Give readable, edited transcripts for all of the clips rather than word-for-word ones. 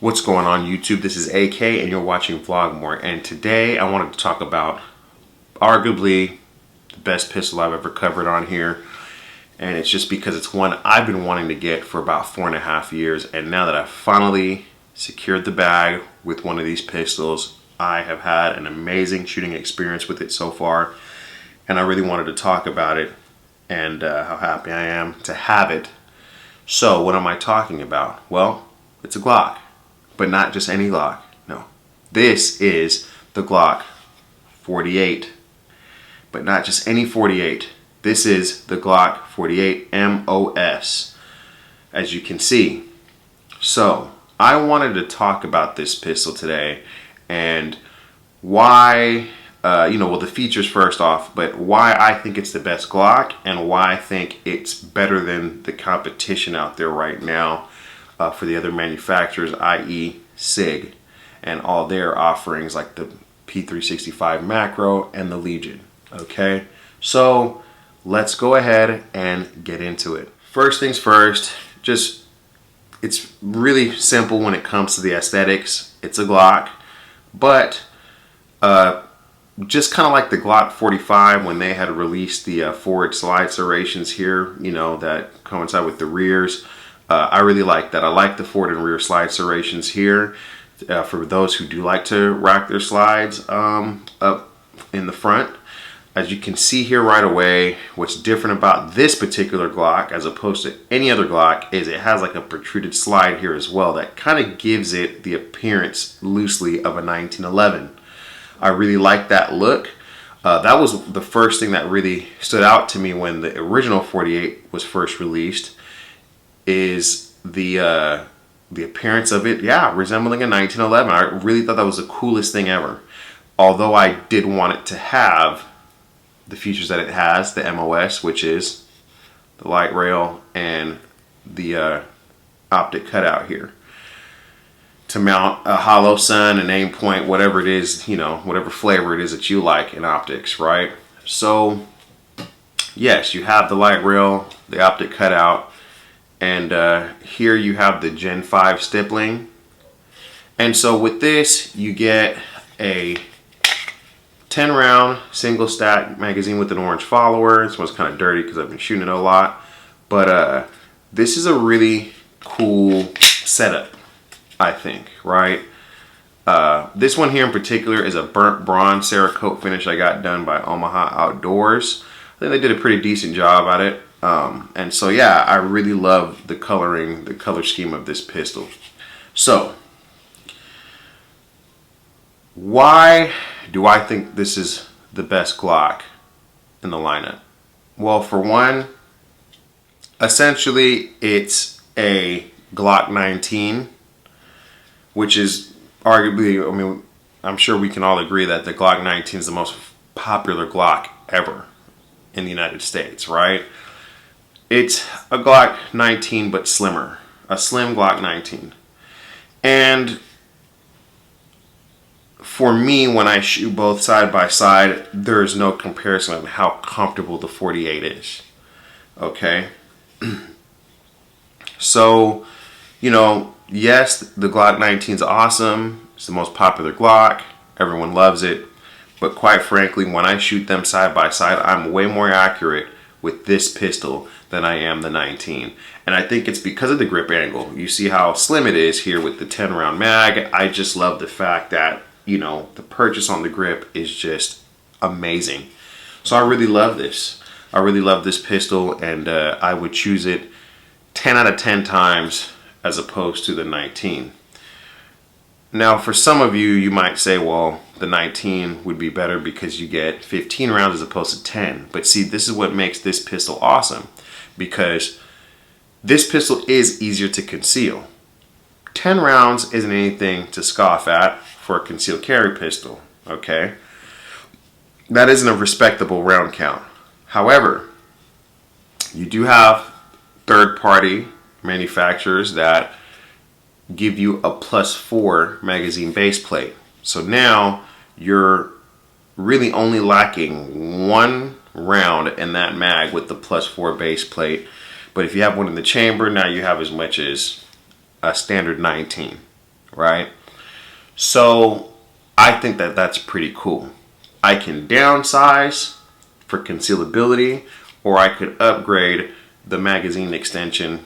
What's going on YouTube? This is AK and you're watching Vlogmore, and today I wanted to talk about arguably the best pistol I've ever covered on here, and it's just because it's one I've been wanting to get for about 4.5 years, and now that I've finally secured the bag with one of these pistols, I have had an amazing shooting experience with it so far, and I really wanted to talk about it and how happy I am to have it. So what am I talking about? Well, it's a Glock. But not just any Glock, no. This is the Glock 48. But not just any 48. This is the Glock 48 MOS, as you can see. So, I wanted to talk about this pistol today and why, well, the features first off, but why I think it's the best Glock and why I think it's better than the competition out there right now. For the other manufacturers, i.e. SIG, and all their offerings like the P365 Macro and the Legion. Okay, so let's go ahead and get into it. First things first, it's really simple when it comes to the aesthetics. It's a Glock, but just kind of like the Glock 45 when they had released the forward slide serrations here, that coincide with the rears. I really like that. I like the forward and rear slide serrations here for those who do like to rack their slides up in the front. As you can see here right away, what's different about this particular Glock as opposed to any other Glock is it has like a protruded slide here as well that kind of gives it the appearance loosely of a 1911. I really like that look. That was the first thing that really stood out to me when the original 48 was first released. Is the appearance of it, resembling a 1911. I really thought that was the coolest thing ever. Although I did want it to have the features that it has, the MOS, which is the light rail and the optic cutout here to mount a hollow sun, an aim point, whatever it is, whatever flavor it is that you like in optics, right? So yes, you have the light rail, the optic cutout. And here you have the Gen 5 stippling. And so with this, you get a 10 round single stack magazine with an orange follower. This one's kind of dirty because I've been shooting it a lot. But this is a really cool setup, I think, right? This one here in particular is a burnt bronze Cerakote finish I got done by Omaha Outdoors. I think they did a pretty decent job at it. And so yeah, I really love the coloring, the color scheme of this pistol. So why do I think this is the best Glock in the lineup? Well, for one, essentially it's a Glock 19, which is arguably, I'm sure we can all agree that the Glock 19 is the most popular Glock ever in the United States, right? It's a Glock 19 but slimmer, a slim Glock 19. And for me, when I shoot both side by side, there's no comparison of how comfortable the 48 is. Okay? So, yes, the Glock 19 is awesome. It's the most popular Glock. Everyone loves it. But quite frankly, when I shoot them side by side, I'm way more accurate with this pistol than I am the 19. And I think it's because of the grip angle. You see how slim it is here with the 10 round mag. I just love the fact that, the purchase on the grip is just amazing. So I really love this. I really love this pistol, and I would choose it 10 out of 10 times as opposed to the 19. Now, for some of you, you might say, well, the 19 would be better because you get 15 rounds as opposed to 10. But see, this is what makes this pistol awesome, because this pistol is easier to conceal. 10 rounds isn't anything to scoff at for a concealed carry pistol, okay? That isn't a respectable round count. However, you do have third-party manufacturers that give you a +4 magazine base plate. So now you're really only lacking one round in that mag with the +4 base plate. But if you have one in the chamber, now you have as much as a standard 19. right? So I think that that's pretty cool. I can downsize for concealability, or I could upgrade the magazine extension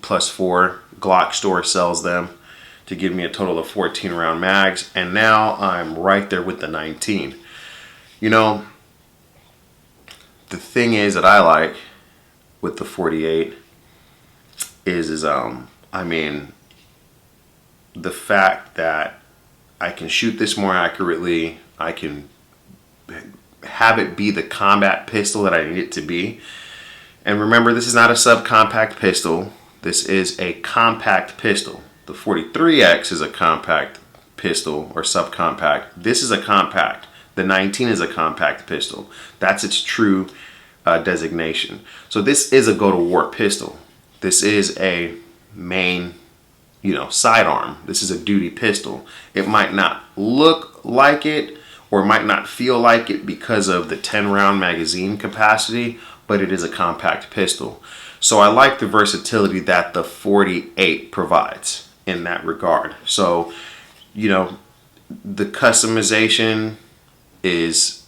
+4. Glock store sells them to give me a total of 14 round mags, and now I'm right there with the 19. You know, the thing is that I like with the 48 is I mean, the fact that I can shoot this more accurately, I can have it be the combat pistol that I need it to be. And remember, this is not a subcompact pistol. This is a compact pistol. The 43X is a compact pistol or subcompact. This is a compact. The 19 is a compact pistol. That's its true designation. So this is a go-to-war pistol. This is a main, sidearm. This is a duty pistol. It might not look like it or might not feel like it because of the 10 round magazine capacity, but it is a compact pistol. So I like the versatility that the 48 provides in that regard. So, the customization is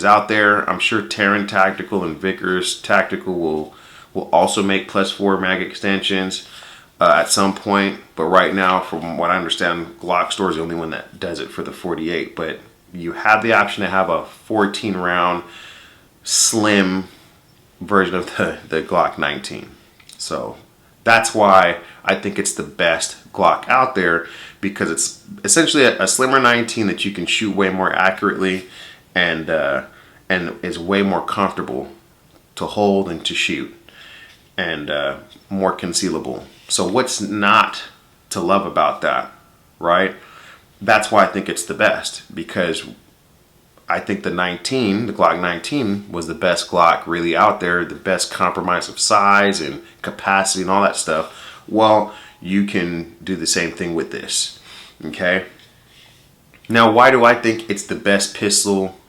out there. I'm sure Terran Tactical and Vickers Tactical will also make +4 mag extensions at some point. But right now, from what I understand, Glock Store is the only one that does it for the 48. But you have the option to have a 14 round slim version of the Glock 19. So that's why I think it's the best Glock out there, because it's essentially a slimmer 19 that you can shoot way more accurately and is way more comfortable to hold and to shoot, and more concealable. So what's not to love about that, right? That's why I think it's the best, because I think the Glock 19 was the best Glock really out there, the best compromise of size and capacity and all that stuff. Well, you can do the same thing with this, okay? Now, why do I think it's the best pistol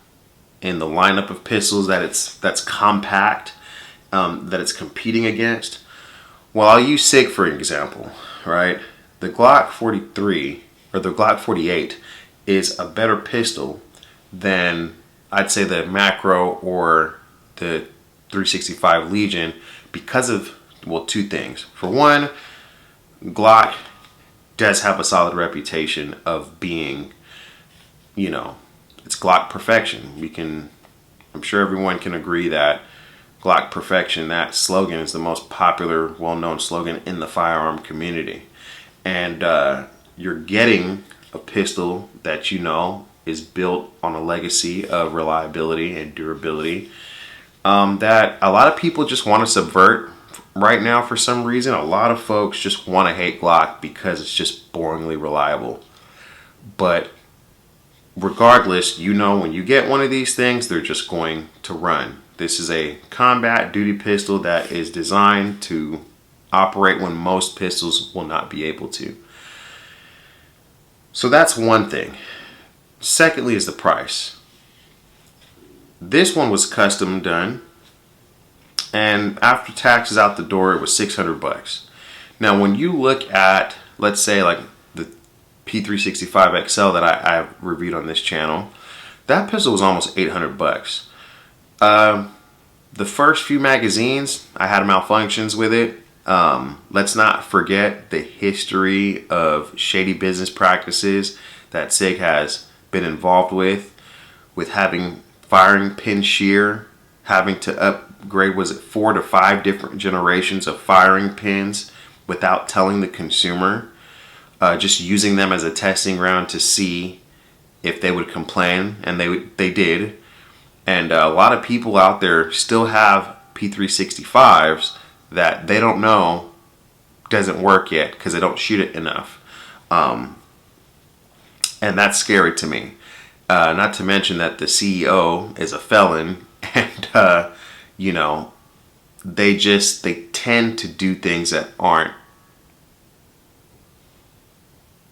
in the lineup of pistols that's compact, that it's competing against? Well, I'll use SIG for example, right? The Glock 43 or the Glock 48 is a better pistol than, I'd say, the Macro or the 365 Legion because of, two things. For one, Glock does have a solid reputation of being, it's Glock perfection. I'm sure everyone can agree that Glock perfection, that slogan, is the most popular, well-known slogan in the firearm community. And you're getting a pistol that is built on a legacy of reliability and durability that a lot of people just want to subvert right now for some reason. A lot of folks just want to hate Glock because it's just boringly reliable. But regardless, when you get one of these things, they're just going to run. This is a combat duty pistol that is designed to operate when most pistols will not be able to. So that's one thing. Secondly is the price. This one was custom done, and after taxes out the door, it was $600. Now, when you look at, let's say, like the P365 XL that I've reviewed on this channel, that pistol was almost $800. The first few magazines, I had malfunctions with it. Let's not forget the history of shady business practices that SIG has been involved with having firing pin shear, having to upgrade, was it 4 to 5 different generations of firing pins without telling the consumer, just using them as a testing ground to see if they would complain, and they did. And a lot of people out there still have P365s that they don't know doesn't work yet because they don't shoot it enough. And that's scary to me. Not to mention that the CEO is a felon, and they tend to do things that aren't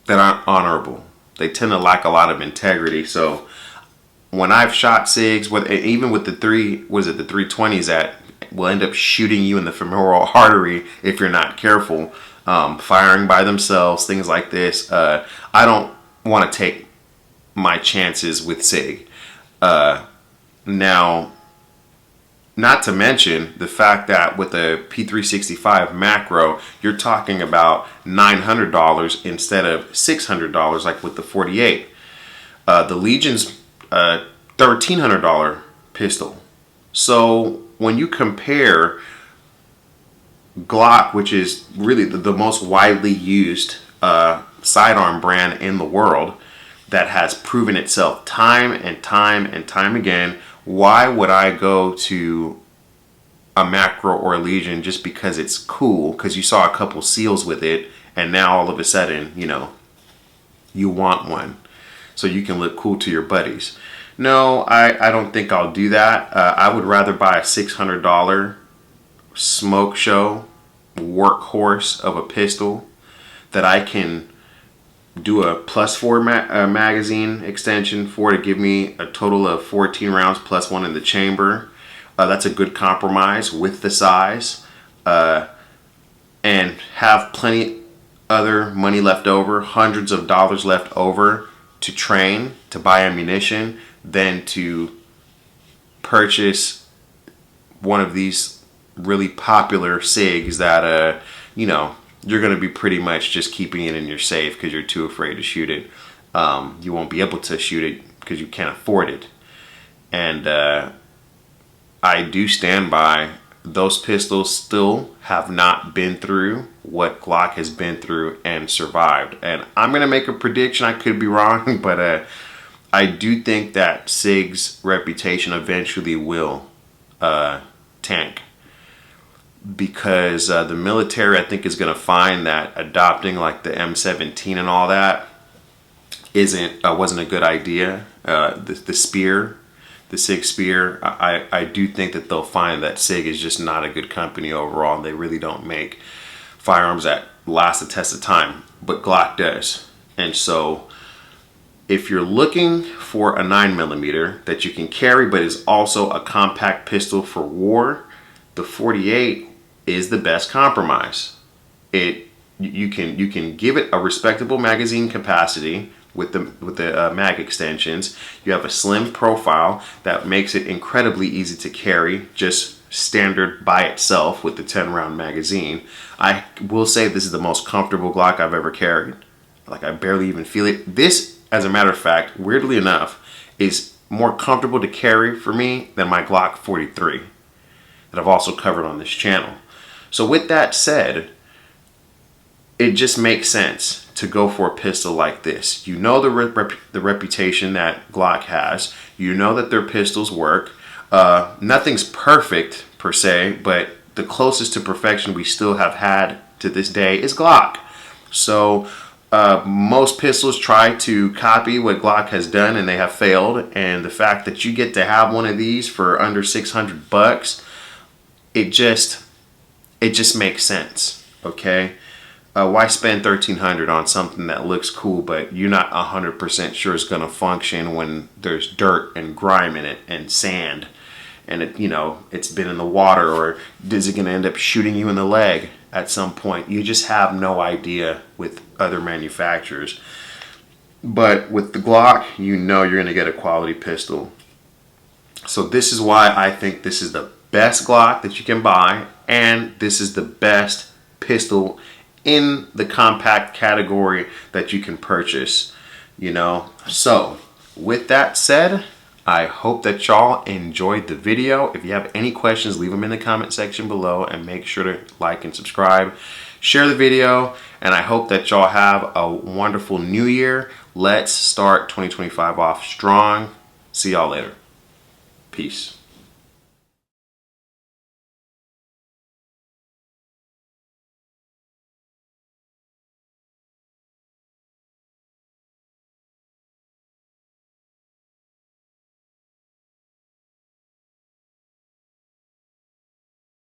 honorable. They tend to lack a lot of integrity. So when I've shot SIGs, even with the 320s that will end up shooting you in the femoral artery if you're not careful, firing by themselves, things like this. I don't want to take my chances with SIG. Now, not to mention the fact that with a P365 macro, you're talking about $900 instead of $600 like with the 48. The Legion's $1,300 pistol. So when you compare Glock, which is really the most widely used sidearm brand in the world, that has proven itself time and time and time again, why would I go to a macro or a Legion just because it's cool, because you saw a couple seals with it and now all of a sudden, you know, you want one so you can look cool to your buddies? No, I don't think I'll do that. I would rather buy a $600 smoke show workhorse of a pistol that I can do a +4 magazine extension for to give me a total of 14 rounds plus one in the chamber. That's a good compromise with the size, and have plenty other money left over, hundreds of dollars left over to train, to buy ammunition, than to purchase one of these really popular SIGs that you know, you're going to be pretty much just keeping it in your safe because you're too afraid to shoot it. You won't be able to shoot it because you can't afford it. And I do stand by, those pistols still have not been through what Glock has been through and survived. And I'm going to make a prediction, I could be wrong, but I do think that SIG's reputation eventually will tank. Because the military, I think, is going to find that adopting like the M17 and all that wasn't a good idea. The spear, the SIG spear, I do think that they'll find that SIG is just not a good company overall. They really don't make firearms that last the test of time, but Glock does. And so if you're looking for a 9mm that you can carry but is also a compact pistol for war, the 48 is the best compromise. You can give it a respectable magazine capacity with the mag extensions. You have a slim profile that makes it incredibly easy to carry, just standard by itself with the 10-round magazine. I will say this is the most comfortable Glock I've ever carried. Like, I barely even feel it. This, as a matter of fact, weirdly enough, is more comfortable to carry for me than my Glock 43 that I've also covered on this channel. So with that said, it just makes sense to go for a pistol like this. You know the reputation that Glock has. You know that their pistols work. Nothing's perfect per se, but the closest to perfection we still have had to this day is Glock. So most pistols try to copy what Glock has done and they have failed. And the fact that you get to have one of these for under $600, it just makes sense, okay? Why spend $1,300 on something that looks cool but you're not 100% sure it's gonna function when there's dirt and grime in it and sand, and it's been in the water, or is it gonna end up shooting you in the leg at some point? You just have no idea with other manufacturers. But with the Glock, you know you're gonna get a quality pistol. So this is why I think this is the best Glock that you can buy, and this is the best pistol in the compact category that you can purchase, So with that said, I hope that y'all enjoyed the video. If you have any questions, leave them in the comment section below, and make sure to like and subscribe, share the video, and I hope that y'all have a wonderful new year. Let's start 2025 off strong. See y'all later. Peace.